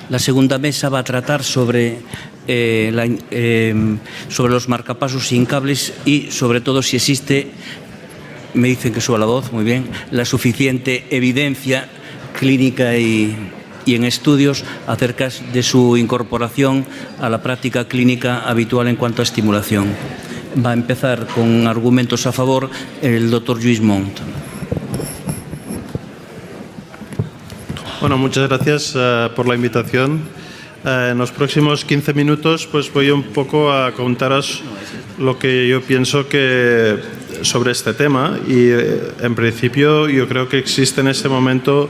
La segunda mesa va a tratar sobre los marcapasos sin cables y, sobre todo, si existe, me dicen que suba la voz, muy bien, la suficiente evidencia clínica y en estudios acerca de su incorporación a la práctica clínica habitual en cuanto a estimulación. Va a empezar con argumentos a favor el doctor Lluís Montt. Bueno, muchas gracias por la invitación. En los próximos 15 minutos pues voy un poco a contaros lo que yo pienso que sobre este tema y en principio yo creo que existe en este momento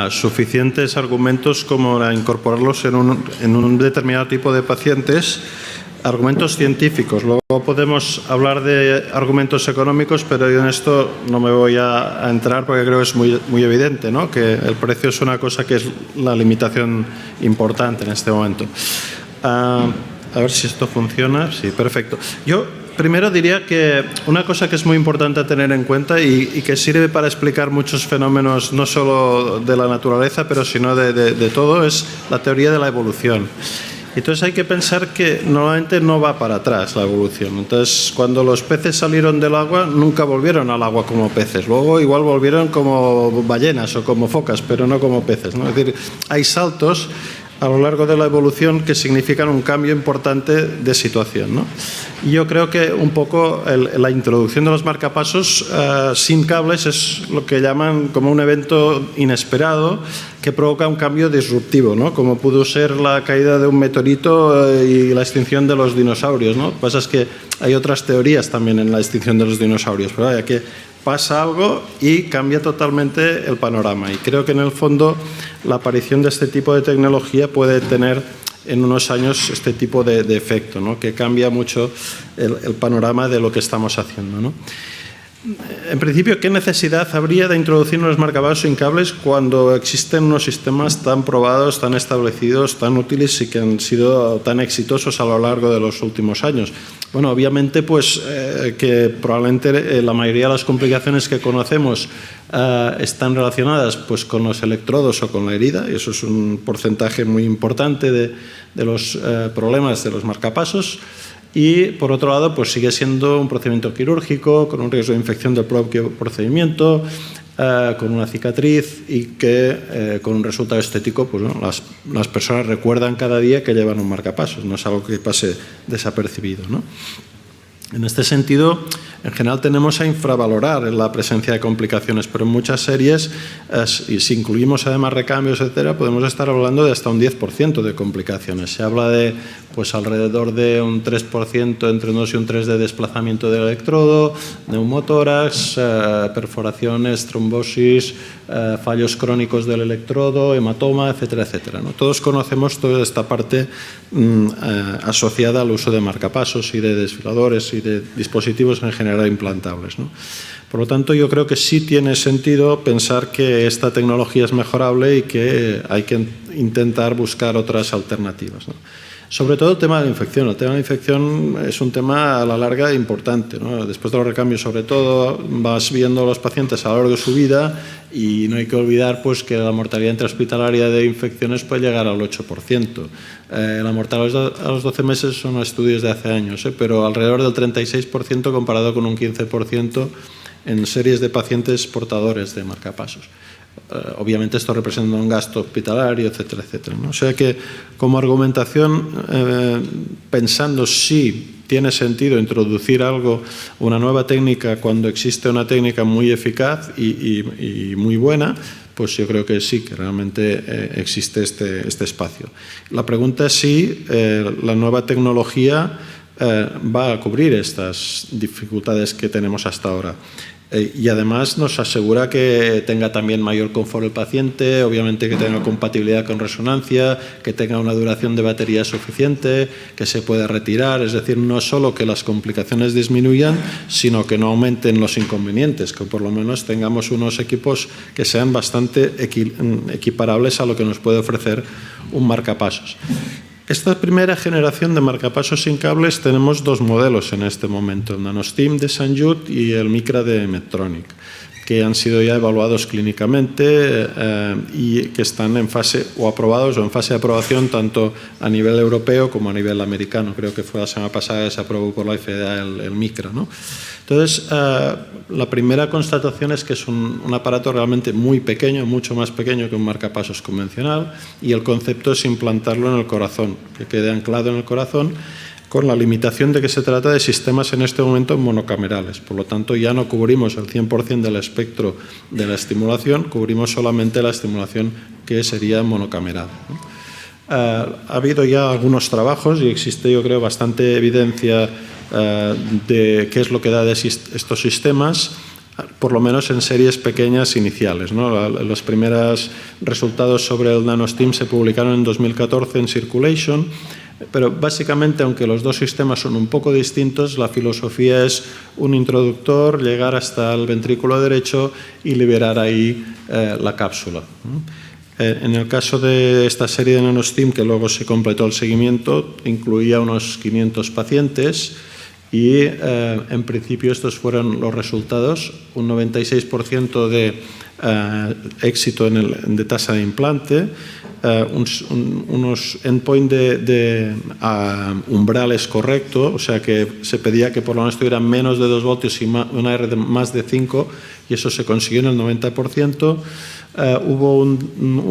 suficientes argumentos como para incorporarlos en un determinado tipo de pacientes, argumentos científicos. Luego podemos hablar de argumentos económicos, pero yo en esto no me voy a entrar porque creo que es muy evidente, ¿no? Que el precio es una cosa que es la limitación importante en este momento. A ver si esto funciona. Sí, perfecto. Yo primero diría que una cosa que es muy importante a tener en cuenta y que sirve para explicar muchos fenómenos, no solo de la naturaleza, pero sino de todo, es la teoría de la evolución. Entonces hay que pensar que normalmente no va para atrás la evolución. Entonces, cuando los peces salieron del agua, nunca volvieron al agua como peces. Luego igual volvieron como ballenas o como focas, pero no como peces, ¿no? Es decir, hay saltos a lo largo de la evolución que significan un cambio importante de situación, ¿no? Y yo creo que un poco la introducción de los marcapasos sin cables es lo que llaman como un evento inesperado que provoca un cambio disruptivo, ¿no? Como pudo ser la caída de un meteorito y la extinción de los dinosaurios, ¿no? Lo que pasa es que hay otras teorías también en la extinción de los dinosaurios, pero vaya que pasa algo y cambia totalmente el panorama. Y creo que en el fondo la aparición de este tipo de tecnología puede tener en unos años este tipo de efecto, ¿no? Que cambia mucho el panorama de lo que estamos haciendo, ¿no? En principio, ¿qué necesidad habría de introducir unos marcapasos sin cables cuando existen unos sistemas tan probados, tan establecidos, tan útiles y que han sido tan exitosos a lo largo de los últimos años? Bueno, obviamente, pues que probablemente la mayoría de las complicaciones que conocemos están relacionadas pues con los electrodos o con la herida, y eso es un porcentaje muy importante de los problemas de los marcapasos. Y, por otro lado, pues sigue siendo un procedimiento quirúrgico con un riesgo de infección del propio procedimiento, con una cicatriz y que con un resultado estético, pues bueno, las personas recuerdan cada día que llevan un marcapasos, no es algo que pase desapercibido, ¿no? En este sentido, en general tendemos a infravalorar la presencia de complicaciones, pero en muchas series, y si incluimos además recambios, etcétera, podemos estar hablando de hasta un 10% de complicaciones. Se habla de pues alrededor de un 3%, entre un 2 y un 3% de desplazamiento del electrodo, neumotórax, perforaciones, trombosis, fallos crónicos del electrodo, hematoma, etcétera, etcétera, ¿no? Todos conocemos toda esta parte asociada al uso de marcapasos y de desfiladores y de dispositivos en general implantables, ¿no? Por lo tanto, yo creo que sí tiene sentido pensar que esta tecnología es mejorable y que hay que intentar buscar otras alternativas, ¿no? Sobre todo el tema de la infección. El tema de la infección es un tema a la larga importante, ¿no? Después de los recambios, sobre todo, vas viendo a los pacientes a lo largo de su vida y no hay que olvidar pues, que la mortalidad intrahospitalaria de infecciones puede llegar al 8%. La mortalidad a los 12 meses son estudios de hace años, pero alrededor del 36% comparado con un 15% en series de pacientes portadores de marcapasos. Obviamente esto representa un gasto hospitalario, etcétera, etcétera, ¿no? O sea que como argumentación, pensando si tiene sentido introducir una nueva técnica cuando existe una técnica muy eficaz y muy buena, pues yo creo que sí, que realmente existe este espacio. La pregunta es si la nueva tecnología va a cubrir estas dificultades que tenemos hasta ahora. Y además nos asegura que tenga también mayor confort el paciente, obviamente que tenga compatibilidad con resonancia, que tenga una duración de batería suficiente, que se pueda retirar, es decir, no solo que las complicaciones disminuyan, sino que no aumenten los inconvenientes, que por lo menos tengamos unos equipos que sean bastante equiparables a lo que nos puede ofrecer un marcapasos. Esta primera generación de marcapasos sin cables tenemos dos modelos en este momento, el NanoSteam de St. Jude y el Micra de Medtronic. que han sido ya evaluados clínicamente y que están en fase o aprobados o en fase de aprobación tanto a nivel europeo como a nivel americano. Creo que fue la semana pasada que se aprobó por la FDA el MICRA, ¿no? Entonces, la primera constatación es que es un aparato realmente muy pequeño, mucho más pequeño que un marcapasos convencional, y el concepto es implantarlo en el corazón, que quede anclado en el corazón, con la limitación de que se trata de sistemas en este momento monocamerales. Por lo tanto, ya no cubrimos el 100% del espectro de la estimulación, cubrimos solamente la estimulación que sería monocameral, ¿no? Ha habido ya algunos trabajos y existe, yo creo, bastante evidencia de qué es lo que da de estos sistemas, por lo menos en series pequeñas iniciales, ¿no? Los primeros resultados sobre el NanoStim se publicaron en 2014 en Circulation. Pero básicamente, aunque los dos sistemas son un poco distintos, la filosofía es un introductor, llegar hasta el ventrículo derecho y liberar ahí la cápsula. En el caso de esta serie de NanoStim, que luego se completó el seguimiento, incluía unos 500 pacientes y en principio estos fueron los resultados, un 96% de éxito de tasa de implante, unos endpoint de umbrales correctos, o sea que se pedía que por lo menos tuvieran menos de 2 voltios y una R de más de 5, y eso se consiguió en el 90%. Hubo un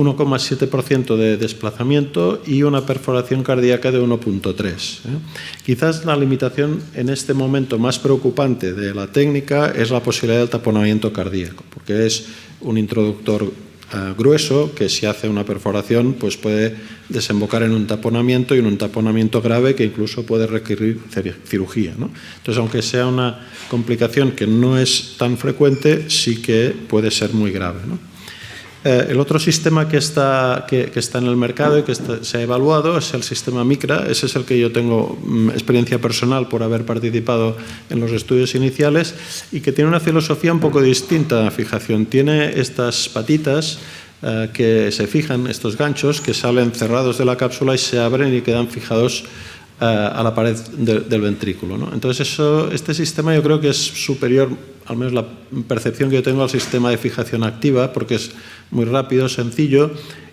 1,7% de desplazamiento y una perforación cardíaca de 1,3. Quizás la limitación en este momento más preocupante de la técnica es la posibilidad del taponamiento cardíaco, porque es un introductor grueso que, si hace una perforación, pues puede desembocar en un taponamiento, y en un taponamiento grave que incluso puede requerir cirugía, ¿no? Entonces, aunque sea una complicación que no es tan frecuente, sí que puede ser muy grave, ¿no? El otro sistema que está en el mercado y que se ha evaluado es el sistema MICRA. Ese es el que yo tengo experiencia personal por haber participado en los estudios iniciales, y que tiene una filosofía un poco distinta de fijación. Tiene estas patitas que se fijan, estos ganchos que salen cerrados de la cápsula y se abren y quedan fijados a la pared del ventrículo, ¿no? Entonces, este sistema yo creo que es superior, al menos la percepción que yo tengo, al sistema de fijación activa, porque es muy rápido, sencillo,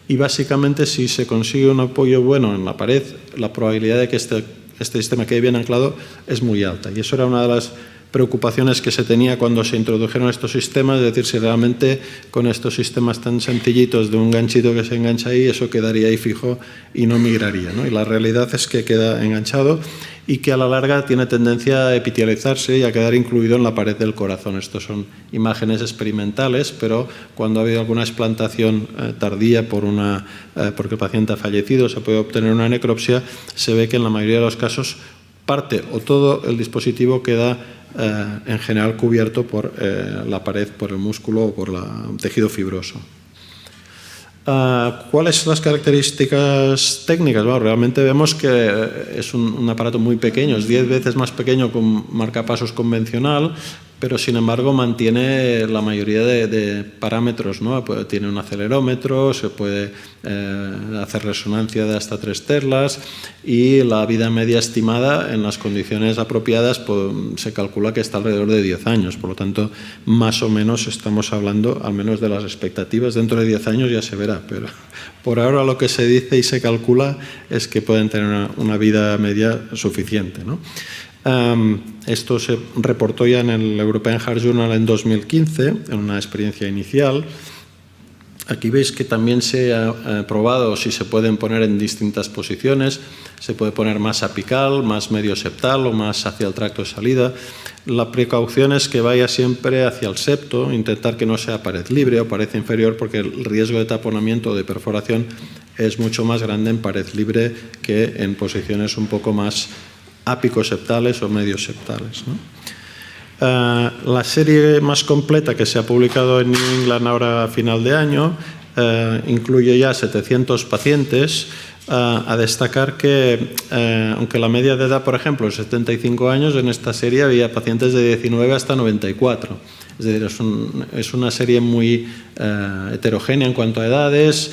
y básicamente, si se consigue un apoyo bueno en la pared, la probabilidad de que este sistema quede bien anclado es muy alta. Y eso era una de las preocupaciones que se tenía cuando se introdujeron estos sistemas, es decir, si realmente con estos sistemas tan sencillitos de un ganchito que se engancha ahí, eso quedaría ahí fijo y no migraría, ¿no? Y la realidad es que queda enganchado y que a la larga tiene tendencia a epitelializarse y a quedar incluido en la pared del corazón. Estos son imágenes experimentales, pero cuando ha habido alguna explantación tardía porque el paciente ha fallecido, se puede obtener una necropsia, se ve que en la mayoría de los casos parte o todo el dispositivo queda en general cubierto por la pared, por el músculo o por el tejido fibroso. ¿Cuáles son las características técnicas? Bueno, realmente vemos que es un aparato muy pequeño, es 10 veces más pequeño que un marcapasos convencional, pero sin embargo mantiene la mayoría de parámetros, ¿no? Tiene un acelerómetro, se puede hacer resonancia de hasta 3 teslas, y la vida media estimada en las condiciones apropiadas se calcula que está alrededor de 10 años. Por lo tanto, más o menos estamos hablando, al menos de las expectativas. Dentro de 10 años ya se verá, pero por ahora lo que se dice y se calcula es que pueden tener una vida media suficiente, ¿no? Esto se reportó ya en el European Heart Journal en 2015, en una experiencia inicial. Aquí veis que también se ha probado si se pueden poner en distintas posiciones. Se puede poner más apical, más medio septal o más hacia el tracto de salida. La precaución es que vaya siempre hacia el septo, intentar que no sea pared libre o pared inferior, porque el riesgo de taponamiento o de perforación es mucho más grande en pared libre que en posiciones un poco más apicoseptales o medioseptales, ¿no? La serie más completa que se ha publicado en New England ahora a final de año incluye ya 700 pacientes. A destacar que, aunque la media de edad, por ejemplo, es 75 años, en esta serie había pacientes de 19 hasta 94. Es decir, es una serie muy heterogénea en cuanto a edades.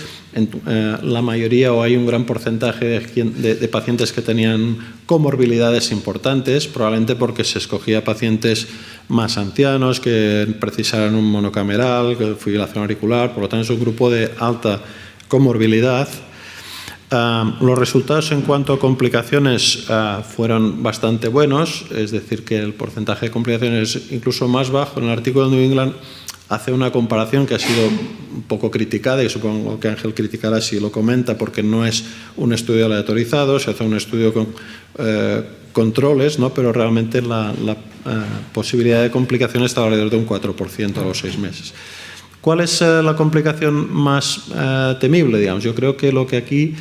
La mayoría, o hay un gran porcentaje de pacientes que tenían comorbilidades importantes, probablemente porque se escogía pacientes más ancianos que precisaran un monocameral, fibrilación auricular. Por lo tanto, es un grupo de alta comorbilidad. Los resultados en cuanto a complicaciones fueron bastante buenos, es decir, que el porcentaje de complicaciones es incluso más bajo. En el artículo de New England hace una comparación que ha sido un poco criticada, y supongo que Ángel criticará si lo comenta, porque no es un estudio aleatorizado, se hace un estudio con controles, ¿no? Pero realmente la posibilidad de complicaciones está alrededor de un 4% a los 6 meses. ¿Cuál es la complicación más temible, digamos? Yo creo que lo que aquí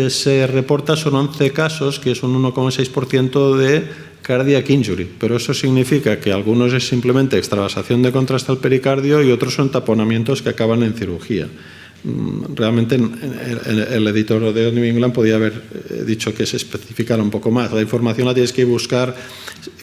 se reporta son 11 casos, que es un 1,6% de cardiac injury, pero eso significa que algunos es simplemente extravasación de contraste al pericardio y otros son taponamientos que acaban en cirugía. Realmente el editor de New England podía haber dicho que se especificara un poco más. La información la tienes que buscar,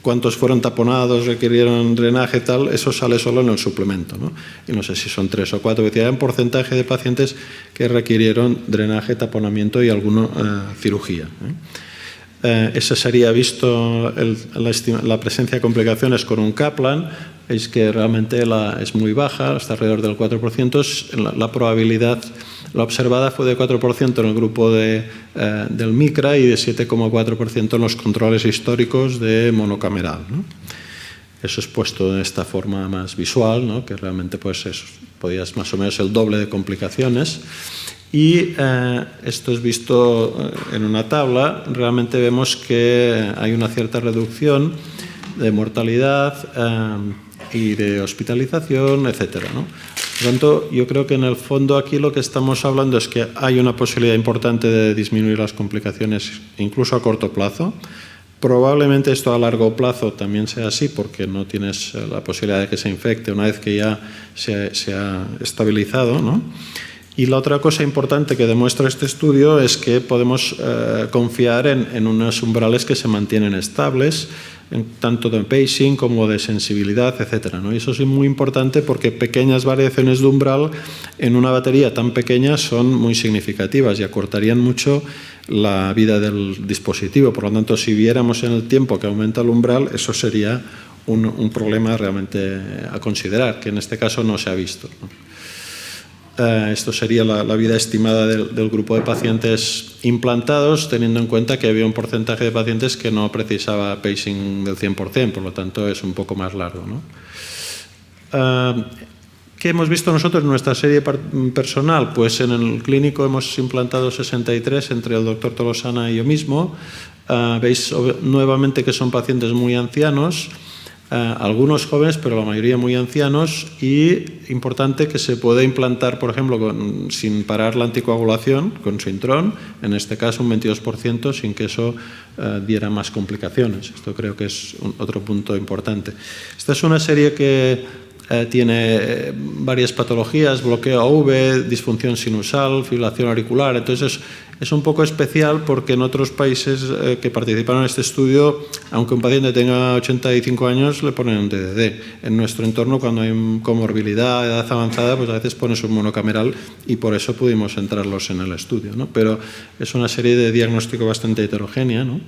cuántos fueron taponados, requirieron drenaje, tal, eso sale solo en el suplemento, ¿no? Y no sé si son 3 o 4, decía, hay un porcentaje de pacientes que requirieron drenaje, taponamiento y alguna cirugía. Ese sería visto la presencia de complicaciones con un Kaplan. Veis que realmente es muy baja, está alrededor del 4%. La probabilidad, la observada fue de 4% en el grupo del MICRA y de 7,4% en los controles históricos de monocameral, ¿no? Eso es puesto de esta forma más visual, ¿no? Que realmente pues podías más o menos el doble de complicaciones. Y esto es visto en una tabla. Realmente vemos que hay una cierta reducción de mortalidad y de hospitalización, etcétera, ¿no? Por lo tanto, yo creo que en el fondo aquí lo que estamos hablando es que hay una posibilidad importante de disminuir las complicaciones incluso a corto plazo. Probablemente esto a largo plazo también sea así, porque no tienes la posibilidad de que se infecte una vez que ya se ha estabilizado, ¿no? Y la otra cosa importante que demuestra este estudio es que podemos confiar en unos umbrales que se mantienen estables, tanto de pacing como de sensibilidad, etcétera, ¿no? Y eso es muy importante porque pequeñas variaciones de umbral en una batería tan pequeña son muy significativas y acortarían mucho la vida del dispositivo. Por lo tanto, si viéramos en el tiempo que aumenta el umbral, eso sería un problema realmente a considerar, que en este caso no se ha visto, ¿no? Esto sería la vida estimada del grupo de pacientes implantados, teniendo en cuenta que había un porcentaje de pacientes que no precisaba pacing del 100%, por lo tanto es un poco más largo, ¿no? ¿Qué hemos visto nosotros en nuestra serie personal? Pues en el clínico hemos implantado 63 entre el doctor Tolosana y yo mismo. Veis nuevamente que son pacientes muy ancianos, algunos jóvenes, pero la mayoría muy ancianos, y importante que se puede implantar, por ejemplo, sin parar la anticoagulación, con Sintron, en este caso un 22%, sin que eso diera más complicaciones. Esto creo que es otro punto importante. Esta es una serie que tiene varias patologías, bloqueo AV, disfunción sinusal, fibrilación auricular. Entonces es un poco especial porque en otros países que participaron en este estudio, aunque un paciente tenga 85 años, le ponen un DDD. En nuestro entorno, cuando hay comorbilidad, edad avanzada, pues a veces pones un monocameral y por eso pudimos entrarlos en el estudio, ¿no? Pero es una serie de diagnóstico bastante heterogénea, ¿no?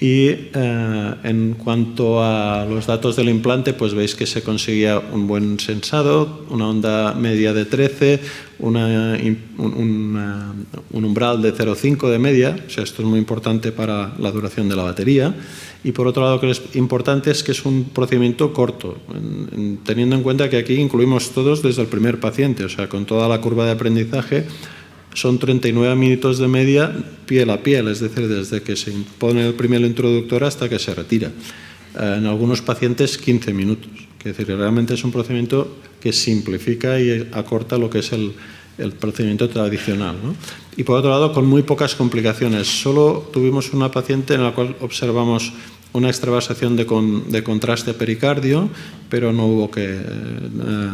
Y en cuanto a los datos del implante, pues veis que se conseguía un buen sensado, una onda media de 13, un umbral de 0,5 de media, o sea, esto es muy importante para la duración de la batería. Y por otro lado, lo que es importante es que es un procedimiento corto, teniendo en cuenta que aquí incluimos todos desde el primer paciente, o sea, con toda la curva de aprendizaje. Son 39 minutos de media piel a piel, es decir, desde que se pone el primer introductor hasta que se retira. En algunos pacientes 15 minutos. Es decir, realmente es un procedimiento que simplifica y acorta lo que es el procedimiento tradicional, ¿no? Y por otro lado, con muy pocas complicaciones. Solo tuvimos una paciente en la cual observamos una extravasación de contraste pericardio, pero no hubo que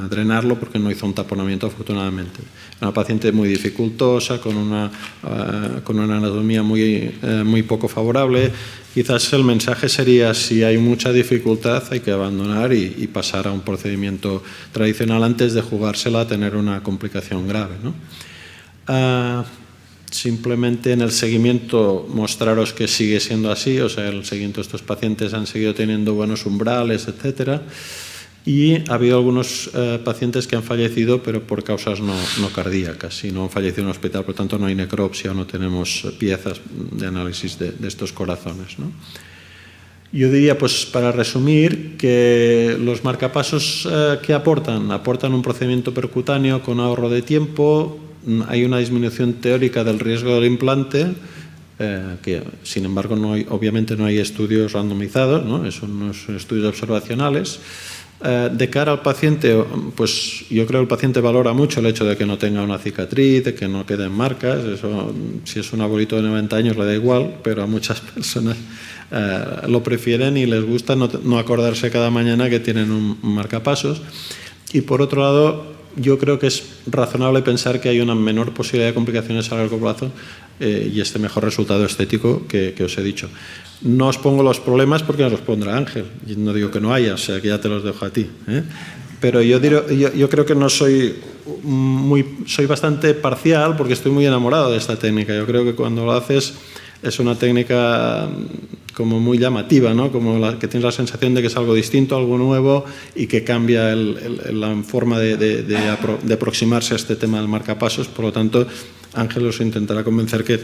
drenarlo porque no hizo un taponamiento, afortunadamente. Una paciente muy dificultosa, con una anatomía muy poco favorable. Quizás el mensaje sería, si hay mucha dificultad, hay que abandonar y pasar a un procedimiento tradicional antes de jugársela a tener una complicación grave, ¿no? Simplemente en el seguimiento mostraros que sigue siendo así, o sea, el seguimiento de estos pacientes han seguido teniendo buenos umbrales, etcétera, y ha habido algunos pacientes que han fallecido, pero por causas no cardíacas, y no han fallecido en el hospital, por lo tanto no hay necropsia, no tenemos piezas de análisis de estos corazones, ¿no? Yo diría, pues para resumir, que los marcapasos que aportan un procedimiento percutáneo con ahorro de tiempo. Hay una disminución teórica del riesgo del implante, que sin embargo obviamente no hay estudios randomizados, ¿no? Son unos estudios observacionales. De cara al paciente, pues yo creo que el paciente valora mucho el hecho de que no tenga una cicatriz, de que no queden marcas. Eso, si es un abuelito de 90 años le da igual, pero a muchas personas lo prefieren y les gusta no acordarse cada mañana que tienen un marcapasos. Y por otro lado, yo creo que es razonable pensar que hay una menor posibilidad de complicaciones a largo plazo y este mejor resultado estético que os he dicho. No os pongo los problemas porque nos los pondrá Ángel. Y no digo que no haya, o sea que ya te los dejo a ti, ¿eh? Pero yo creo que no soy bastante parcial porque estoy muy enamorado de esta técnica. Yo creo que cuando lo haces es una técnica como muy llamativa, ¿no? Como que tienes la sensación de que es algo distinto, algo nuevo y que cambia la forma de aproximarse a este tema del marcapasos. Por lo tanto, Ángel os intentará convencer que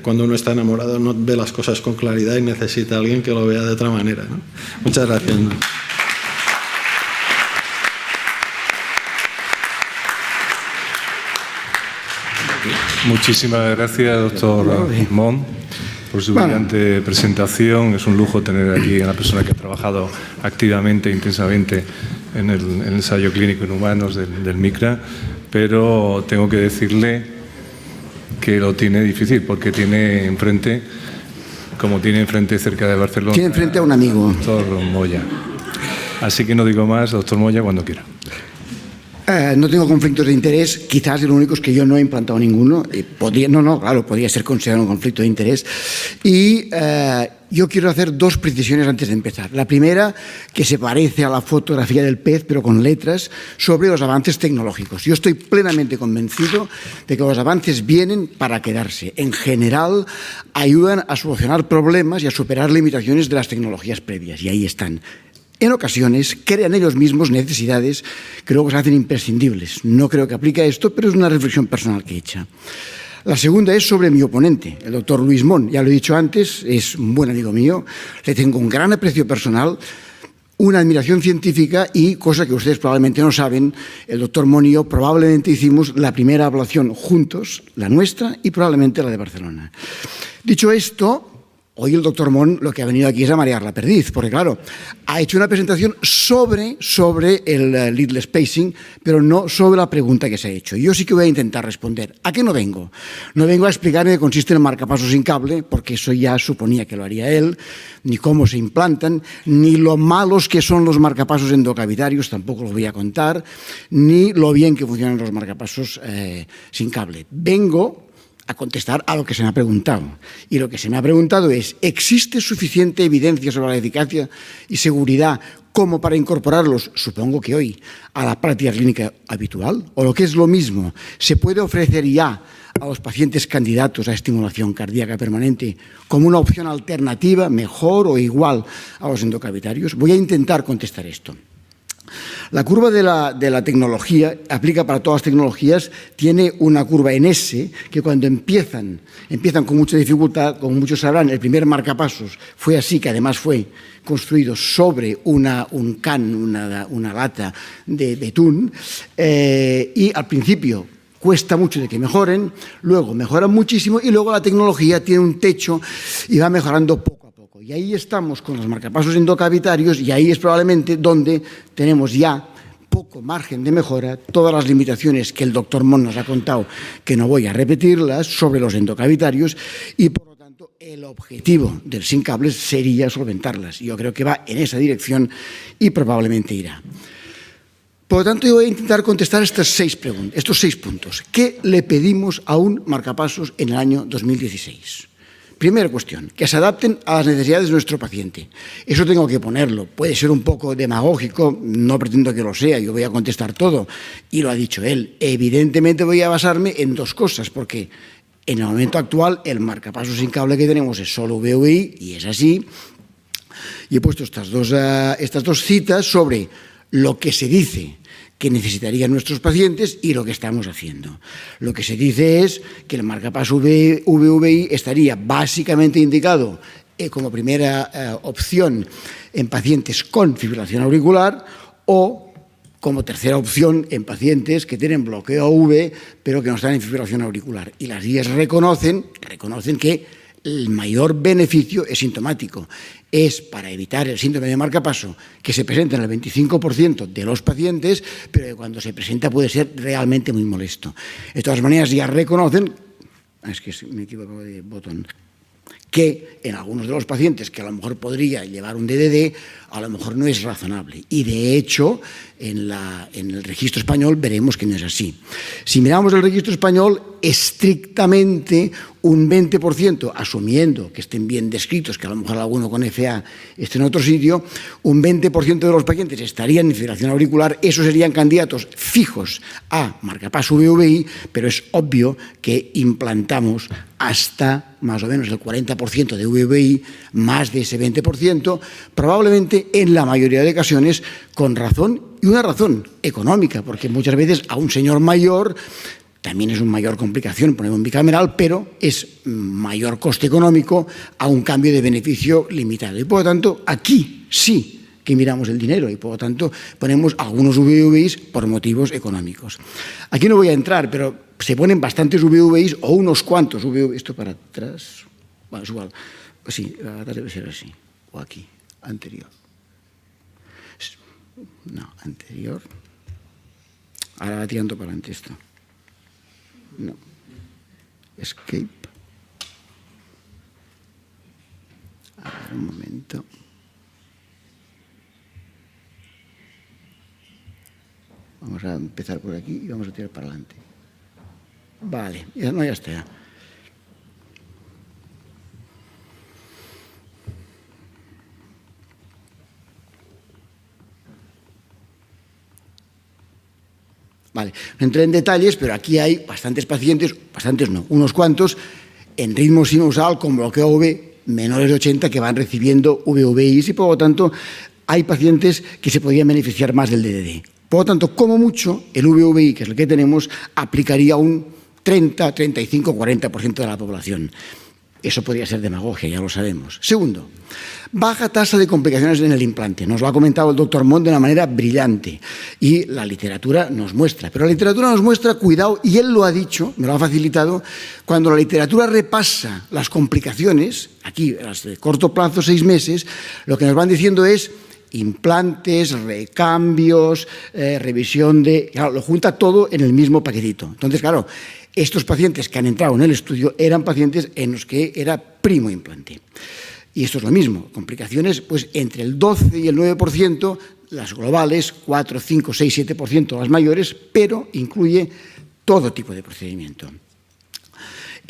cuando uno está enamorado no ve las cosas con claridad y necesita a alguien que lo vea de otra manera, ¿no? Muchas gracias. Muchísimas gracias, doctor Mon, por su brillante presentación. Es un lujo tener aquí a una persona que ha trabajado activamente, intensamente en el ensayo clínico en humanos del MICRA, pero tengo que decirle que lo tiene difícil porque tiene enfrente, como tiene enfrente cerca de Barcelona, tiene enfrente a un amigo, doctor Moya. Así que no digo más, doctor Moya, cuando quiera. No tengo conflictos de interés, quizás el único es que yo no he implantado ninguno. Podría ser considerado un conflicto de interés. Y yo quiero hacer dos precisiones antes de empezar. La primera, que se parece a la fotografía del pez, pero con letras, sobre los avances tecnológicos. Yo estoy plenamente convencido de que los avances vienen para quedarse. En general, ayudan a solucionar problemas y a superar limitaciones de las tecnologías previas, y ahí están. En ocasiones crean ellos mismos necesidades que luego se hacen imprescindibles. No creo que aplique a esto, pero es una reflexión personal que he hecho. La segunda es sobre mi oponente, el doctor Luis Mon. Ya lo he dicho antes, es un buen amigo mío, le tengo un gran aprecio personal, una admiración científica y, cosa que ustedes probablemente no saben, el doctor Mon y yo probablemente hicimos la primera ablación juntos, la nuestra y probablemente la de Barcelona. Dicho esto, hoy el doctor Mon lo que ha venido aquí es a marear la perdiz, porque claro, ha hecho una presentación sobre el leadless pacing, pero no sobre la pregunta que se ha hecho. Yo sí que voy a intentar responder. ¿A qué no vengo? No vengo a explicar en qué consiste el marcapasos sin cable, porque eso ya suponía que lo haría él, ni cómo se implantan, ni lo malos que son los marcapasos endocavitarios, tampoco los voy a contar, ni lo bien que funcionan los marcapasos sin cable. Vengo a contestar a lo que se me ha preguntado. Y lo que se me ha preguntado es, ¿existe suficiente evidencia sobre la eficacia y seguridad como para incorporarlos, supongo que hoy, a la práctica clínica habitual? O lo que es lo mismo, ¿se puede ofrecer ya a los pacientes candidatos a estimulación cardíaca permanente como una opción alternativa, mejor o igual a los endocavitarios? Voy a intentar contestar esto. La curva de la tecnología, aplica para todas las tecnologías, tiene una curva en S que cuando empiezan con mucha dificultad, como muchos sabrán, el primer marcapasos fue así, que además fue construido sobre un can, una lata de betún, y al principio cuesta mucho de que mejoren, luego mejoran muchísimo y luego la tecnología tiene un techo y va mejorando poco a poco. Y ahí estamos con los marcapasos endocavitarios y ahí es probablemente donde tenemos ya poco margen de mejora, todas las limitaciones que el doctor Mon nos ha contado, que no voy a repetirlas, sobre los endocavitarios y por lo tanto el objetivo del Sin Cables sería solventarlas. Yo creo que va en esa dirección y probablemente irá. Por lo tanto, yo voy a intentar contestar estos 6 puntos. ¿Qué le pedimos a un marcapasos en el año 2016? Primera cuestión, que se adapten a las necesidades de nuestro paciente. Eso tengo que ponerlo. Puede ser un poco demagógico, no pretendo que lo sea, yo voy a contestar todo. Y lo ha dicho él. Evidentemente voy a basarme en 2 cosas, porque en el momento actual el marcapasos sin cable que tenemos es solo VVI, y es así. Y he puesto estas dos citas sobre lo que se dice que necesitarían nuestros pacientes y lo que estamos haciendo. Lo que se dice es que el marcapasos VVI estaría básicamente indicado como primera opción en pacientes con fibrilación auricular o como tercera opción en pacientes que tienen bloqueo AV pero que no están en fibrilación auricular. Y las guías reconocen que el mayor beneficio es sintomático. Es para evitar el síndrome de marcapaso que se presenta en el 25% de los pacientes, pero que cuando se presenta puede ser realmente muy molesto. De todas maneras, ya reconocen, es que me equivoco de botón, que en algunos de los pacientes que a lo mejor podría llevar un DDD, a lo mejor no es razonable. Y de hecho, en el registro español veremos que no es así. Si miramos el registro español, estrictamente un 20%, asumiendo que estén bien descritos, que a lo mejor alguno con FA esté en otro sitio, un 20% de los pacientes estarían en fibrilación auricular, esos serían candidatos fijos a marcapasos VVI, pero es obvio que implantamos hasta más o menos el 40% de VVI, más de ese 20%, probablemente en la mayoría de ocasiones con razón, y una razón económica, porque muchas veces a un señor mayor también es una mayor complicación poner un bicameral, pero es mayor coste económico a un cambio de beneficio limitado. Y por lo tanto, aquí sí que miramos el dinero y por lo tanto ponemos algunos VVIs por motivos económicos. Aquí no voy a entrar, pero se ponen bastantes VVIs o unos cuantos VVIs. Esto para atrás, bueno, es igual. Sí, atrás debe ser así. O aquí, anterior. No, anterior. Ahora va tirando para adelante esto. No. Escape. A ver, un momento. Vamos a empezar por aquí y vamos a tirar para adelante. Vale, ya está. Vale, no entré en detalles, pero aquí hay bastantes pacientes, unos cuantos, en ritmo sinusal con bloqueo AV menores de 80 que van recibiendo VVIs y por lo tanto hay pacientes que se podrían beneficiar más del DDD. Por lo tanto, como mucho, el VVI, que es el que tenemos, aplicaría un 30, 35, 40% de la población. Eso podría ser demagogia, ya lo sabemos. Segundo, baja tasa de complicaciones en el implante. Nos lo ha comentado el doctor Mont de una manera brillante y la literatura nos muestra. Pero la literatura nos muestra, cuidado, y él lo ha dicho, me lo ha facilitado, cuando la literatura repasa las complicaciones, aquí, las de corto plazo, 6 meses, lo que nos van diciendo es implantes, recambios, revisión de... Claro, lo junta todo en el mismo paquetito. Entonces, claro, estos pacientes que han entrado en el estudio eran pacientes en los que era primo implante. Y esto es lo mismo, complicaciones pues entre el 12 y el 9%, las globales, 4, 5, 6, 7% las mayores, pero incluye todo tipo de procedimiento.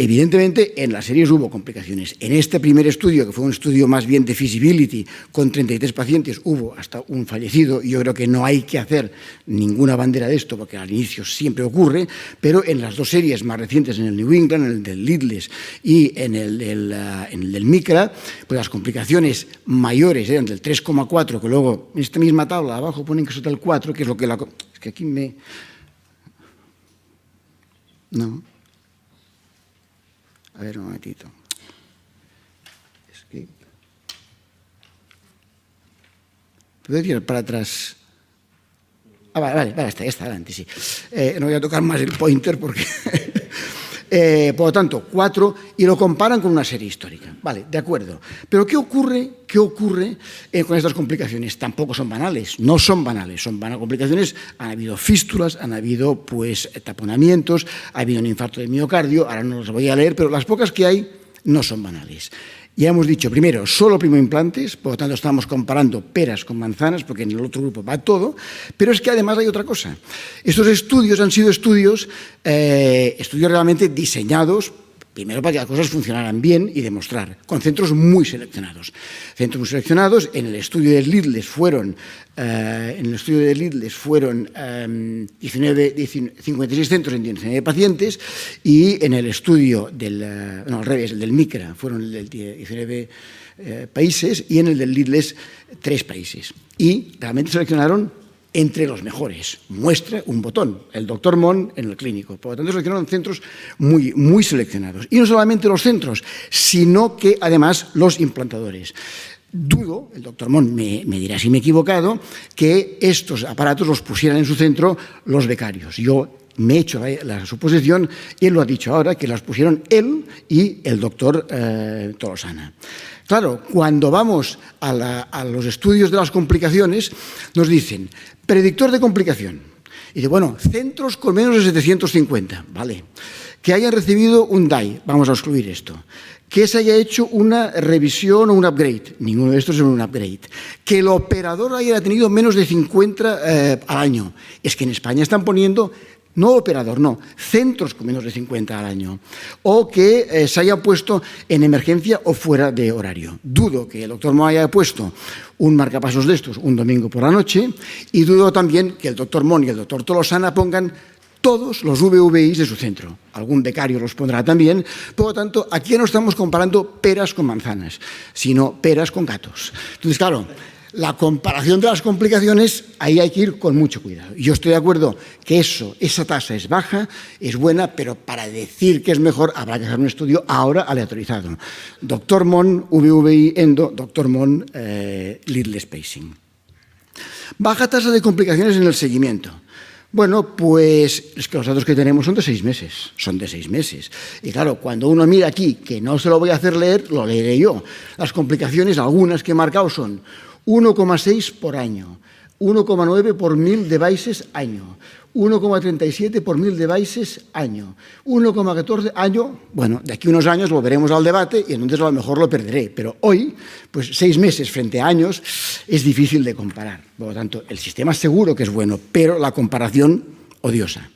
Evidentemente, en las series hubo complicaciones. En este primer estudio, que fue un estudio más bien de feasibility, con 33 pacientes, hubo hasta un fallecido, y yo creo que no hay que hacer ninguna bandera de esto, porque al inicio siempre ocurre, pero en las 2 series más recientes, en el New England, en el del Leadless y en el del Micra, pues las complicaciones mayores eran del 3,4, que luego en esta misma tabla abajo ponen que es el 4, que es lo que es que aquí me... No... A ver, un momentito. Escape. ¿Puedo tirar para atrás? Ah, vale, está adelante, sí. No voy a tocar más el pointer porque... por lo tanto, 4, y lo comparan con una serie histórica. Vale, de acuerdo. Pero ¿qué ocurre con estas complicaciones? Tampoco son banales, no son banales, son complicaciones. Han habido fístulas, han habido pues taponamientos, ha habido un infarto de miocardio, ahora no los voy a leer, pero las pocas que hay no son banales. Ya hemos dicho, primero, solo primoimplantes, por lo tanto estamos comparando peras con manzanas, porque en el otro grupo va todo, pero es que además hay otra cosa. Estos estudios han sido estudios realmente diseñados, primero para que las cosas funcionaran bien y demostrar, con centros muy seleccionados. Centros muy seleccionados, en el estudio de Lidles fueron 56 centros en 19 pacientes y en el estudio del MICRA fueron 19 países y en el del Lidles 3 países. Y realmente seleccionaron entre los mejores. Muestra un botón, el Dr. Mon en el clínico. Por lo tanto, seleccionaron centros muy, muy seleccionados. Y no solamente los centros, sino que además los implantadores. Dudo, el Dr. Mon me dirá si me he equivocado, que estos aparatos los pusieran en su centro los becarios. Yo me he hecho la suposición, y él lo ha dicho ahora, que las pusieron él y el doctor Tolosana. Claro, cuando vamos a los estudios de las complicaciones, nos dicen, predictor de complicación. Y dice, bueno, centros con menos de 750, vale. Que hayan recibido un DAI, vamos a excluir esto. Que se haya hecho una revisión o un upgrade, ninguno de estos es un upgrade. Que el operador haya tenido menos de 50 al año. Es que en España están poniendo... No operador, no, centros con menos de 50 al año. O que se haya puesto en emergencia o fuera de horario. Dudo que el doctor Mon haya puesto un marcapasos de estos un domingo por la noche y dudo también que el doctor Mon y el doctor Tolosana pongan todos los VVIs de su centro. Algún becario los pondrá también. Por lo tanto, aquí no estamos comparando peras con manzanas, sino peras con gatos. Entonces, claro, la comparación de las complicaciones, ahí hay que ir con mucho cuidado. Yo estoy de acuerdo que esa tasa es baja, es buena, pero para decir que es mejor habrá que hacer un estudio ahora aleatorizado. Dr. Mon, VVI endo, Dr. Mon, Lidl spacing. Baja tasa de complicaciones en el seguimiento. Bueno, pues es que los datos que tenemos son de 6 meses, Y claro, cuando uno mira aquí, que no se lo voy a hacer leer, lo leeré yo. Las complicaciones, algunas que he marcado son 1,6 por año, 1,9 por 1000 devices año, 1,37 por 1000 devices año, 1,14 año. Bueno, de aquí a unos años volveremos al debate y entonces a lo mejor lo perderé, pero hoy, pues 6 meses frente a años es difícil de comparar. Por lo tanto, el sistema seguro que es bueno, pero la comparación odiosa.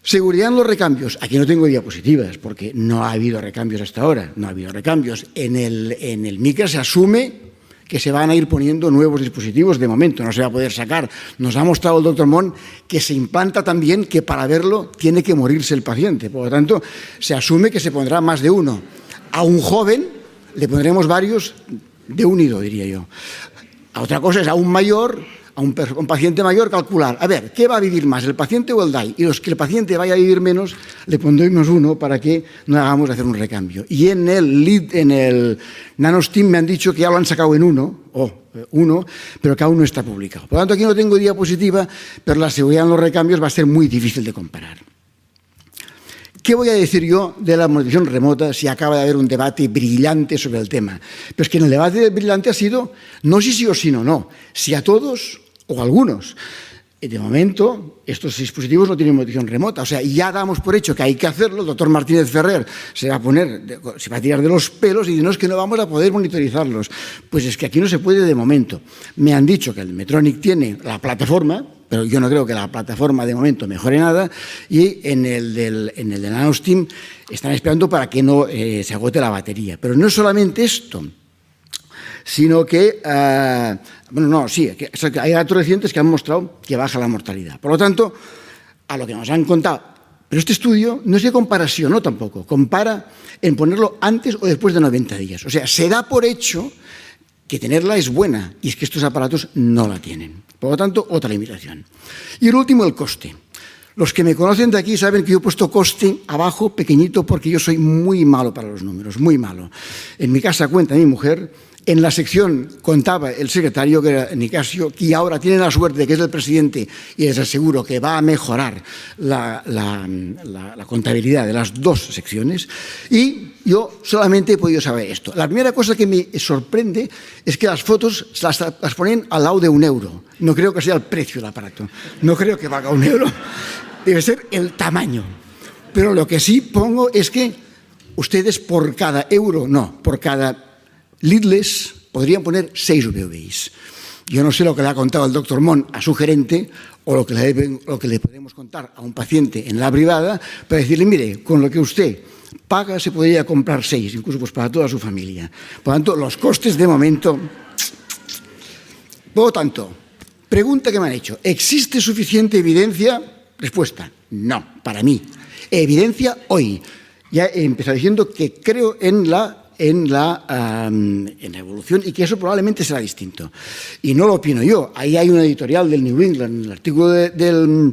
Seguridad en los recambios. Aquí no tengo diapositivas porque no ha habido recambios hasta ahora, no ha habido recambios. En el MICRA se asume que se van a ir poniendo nuevos dispositivos. De momento no se va a poder sacar. Nos ha mostrado el doctor Mon que se implanta también que para verlo tiene que morirse el paciente. Por lo tanto, se asume que se pondrá más de uno. A un joven le pondremos varios de unido, diría yo. A otra cosa es a un mayor, a un paciente mayor, calcular. A ver, ¿qué va a vivir más, el paciente o el DAI? Y los que el paciente vaya a vivir menos, le pondremos uno para que no hagamos hacer un recambio. Y en el NanoSteam me han dicho que ya lo han sacado en uno, pero que aún no está publicado. Por lo tanto, aquí no tengo diapositiva, pero la seguridad en los recambios va a ser muy difícil de comparar. ¿Qué voy a decir yo de la monitorización remota si acaba de haber un debate brillante sobre el tema? Pero es que en el debate brillante ha sido no si sí o sí no, si a todos o a algunos. De momento, estos dispositivos no tienen monitorización remota, o sea, ya damos por hecho que hay que hacerlo. El doctor Martínez Ferrer se va a tirar de los pelos y dice, no, es que no vamos a poder monitorizarlos. Pues es que aquí no se puede de momento. Me han dicho que el Medtronic tiene la plataforma, pero yo no creo que la plataforma de momento mejore nada, y en el del NanoSteam están esperando para que no se agote la batería. Pero no es solamente esto, sino que, hay datos recientes que han mostrado que baja la mortalidad. Por lo tanto, a lo que nos han contado, pero este estudio no es que comparación, no tampoco, compara en ponerlo antes o después de 90 días. O sea, se da por hecho que tenerla es buena, y es que estos aparatos no la tienen. Por lo tanto, otra limitación. Y el último, el coste. Los que me conocen de aquí saben que yo he puesto coste abajo, pequeñito, porque yo soy muy malo para los números, muy malo. En mi casa cuenta mi mujer, en la sección contaba el secretario, que era Nicasio, y ahora tiene la suerte de que es el presidente, y les aseguro que va a mejorar la contabilidad de las dos secciones, y yo solamente he podido saber esto. La primera cosa que me sorprende es que las fotos las ponen al lado de €1. No creo que sea el precio del aparato, no creo que valga €1, debe ser el tamaño. Pero lo que sí pongo es que ustedes por cada euro, no, por cada leadless podrían poner 6 VVIs. Yo no sé lo que le ha contado el doctor Mon a su gerente o lo que le podemos contar a un paciente en la privada para decirle, mire, con lo que usted paga se podría comprar 6, incluso pues para toda su familia. Por lo tanto, los costes de momento... Por lo tanto, pregunta que me han hecho, ¿existe suficiente evidencia? Respuesta, no, para mí. Evidencia hoy. Ya he empezado diciendo que creo en la evolución y que eso probablemente será distinto. Y no lo opino yo. Ahí hay una editorial del New England, en el artículo del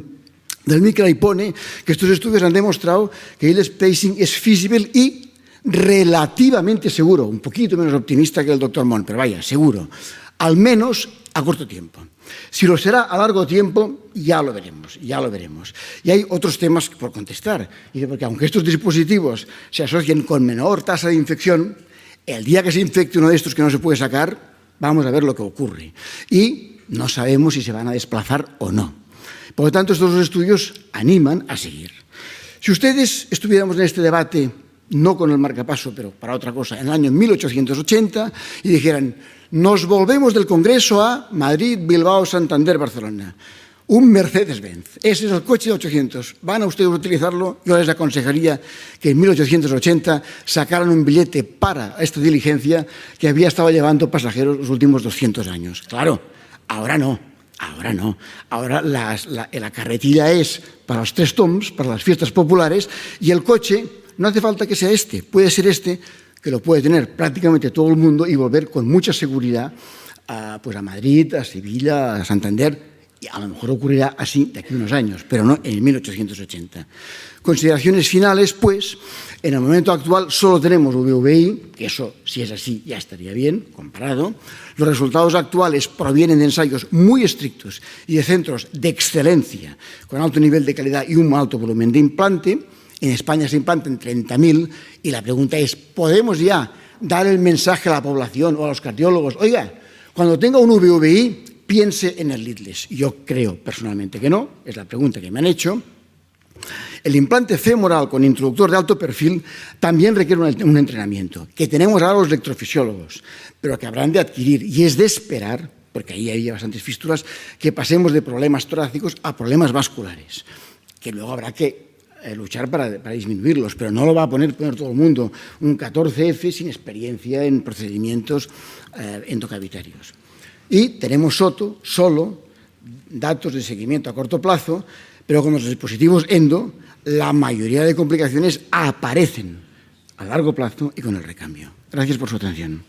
Mikra, y pone que estos estudios han demostrado que el spacing es feasible y relativamente seguro, un poquito menos optimista que el doctor Mon, pero vaya, seguro, al menos a corto tiempo. Si lo será a largo tiempo, ya lo veremos. Y hay otros temas por contestar. Porque aunque estos dispositivos se asocian con menor tasa de infección, el día que se infecte uno de estos que no se puede sacar, vamos a ver lo que ocurre. Y no sabemos si se van a desplazar o no. Por lo tanto, estos dos estudios animan a seguir. Si ustedes estuviéramos en este debate, no con el marcapaso, pero para otra cosa, en el año 1880, y dijeran, nos volvemos del Congreso a Madrid, Bilbao, Santander, Barcelona. Un Mercedes-Benz. Ese es el coche de 800. ¿Van a ustedes a utilizarlo? Yo les aconsejaría que en 1880 sacaran un billete para esta diligencia que había estado llevando pasajeros los últimos 200 años. Claro, ahora no. Ahora la carretilla es para los 3 toms, para las fiestas populares, y el coche no hace falta que sea este. Puede ser este, que lo puede tener prácticamente todo el mundo y volver con mucha seguridad a Madrid, a Sevilla, a Santander, y a lo mejor ocurrirá así de aquí a unos años, pero no en 1880. Consideraciones finales, pues, en el momento actual solo tenemos VVI, que eso, si es así, ya estaría bien, comparado. Los resultados actuales provienen de ensayos muy estrictos y de centros de excelencia, con alto nivel de calidad y un alto volumen de implante. En España se implantan 30.000 y la pregunta es, ¿podemos ya dar el mensaje a la población o a los cardiólogos? Oiga, cuando tenga un VVI, piense en el leadless. Yo creo personalmente que no, es la pregunta que me han hecho. El implante femoral con introductor de alto perfil también requiere un entrenamiento, que tenemos ahora los electrofisiólogos, pero que habrán de adquirir, y es de esperar, porque ahí hay bastantes fístulas, que pasemos de problemas torácicos a problemas vasculares, que luego habrá que luchar para disminuirlos, pero no lo va a poner todo el mundo un 14F sin experiencia en procedimientos endocavitarios. Y tenemos solo datos de seguimiento a corto plazo, pero con los dispositivos endo, la mayoría de complicaciones aparecen a largo plazo y con el recambio. Gracias por su atención.